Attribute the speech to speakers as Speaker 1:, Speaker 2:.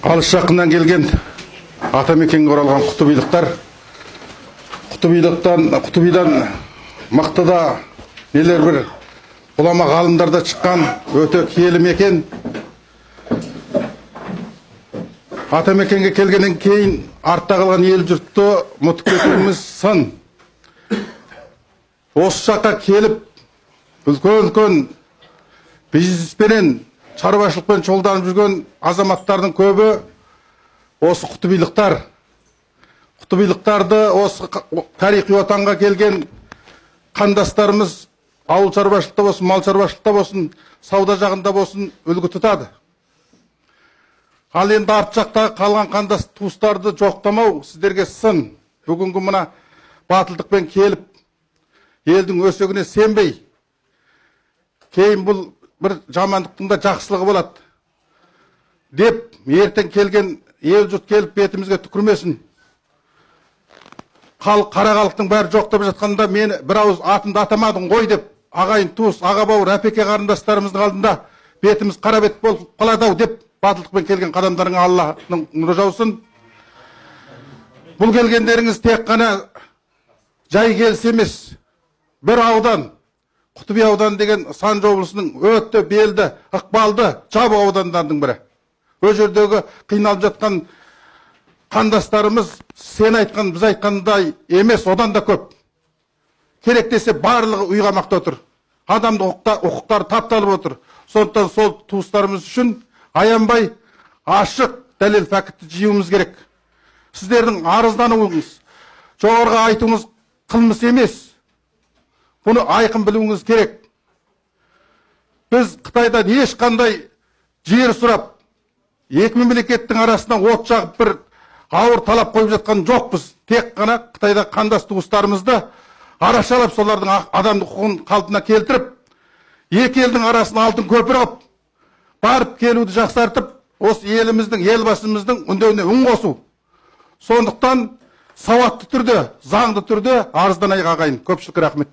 Speaker 1: Алыс жақыннан келген атамекенге оралған құтыбайдан мақтада нелер бір ғұлама ғалымдарда шыққан өте киелі мекен. Атамекенге келгеннен кейін артта қалған ел жұртты ұмытып кетуіміз сын. Осы жаққа келіп үлкен бизнеспенен, шаруашылықпен шұғылданып жүрген азаматтардың көбі осы құтыбайлықтар. Құтыбайлықтарды осы тарихи отанға келген қандастарымыз ауыл шаруашылықта болсын, мал шаруашылықта болсын, сауда жағында болсын үлгі тұтады. Ал енді арт жақтағы қалған қандас туыстарды жоқтамау сіздерге сын. Бүгінгі мына батылдықпен келіп, елдің өсегіне сенбей, кейін бұл бір жамандықтың да жақсылығы болады деп, ертең келген ел жұрт келіп бетімізге түкірмесін. Қара халықтың бәрі жоқтап жатқанда мені бір ауыз атымды атамадың ғой деп, ағайын туыс, аға бауыр, әпеке қарындастарымыздың алдында бетіміз қара бет болып қалады-ау деп, батылдықпен келген қадамдарыңа Аллахның нұры жаусын. Бұл келгендеріңіз тек қана жай келіс емес. Бір аудан, Құтыбай ауданы деген Санжы облысының өте белді, ықпалды, жабық аудандардың бірі. Өз жердегі қиналып жатқан қандастарымыз сен айтқан, біз айтқандай емес, одан да көп. Керек десе барлығы ұйғамақта отыр. Адамдық құқықтары тапталып отыр. Сондықтан сол туыстарымыз үшін аянбай, ашық дәлел фактті жиюымыз керек. Сіздердің арыздануыңыз, жоғарыға айтуыңыз қылмыс емес. Бұны айқын білуіңіз керек. Біз Қытайдан ешқандай жер сұрап, екі мемлекеттің арасына от жағып бір ауыр талап қойып жатқан жоқпыз. Тек қана Қытайда қандас туыстарымызды арашалап, солардың адамдық құқығын қалпына келтіріп, екі елдің арасын алтын көпір қылып, барып келуді жақсартып, осы еліміздің, елбасымыздың үндеуіне үн қосу. Сондықтан сауатты түрде, заңды түрде арызданайық ағайын. Көпшілікке рахмет.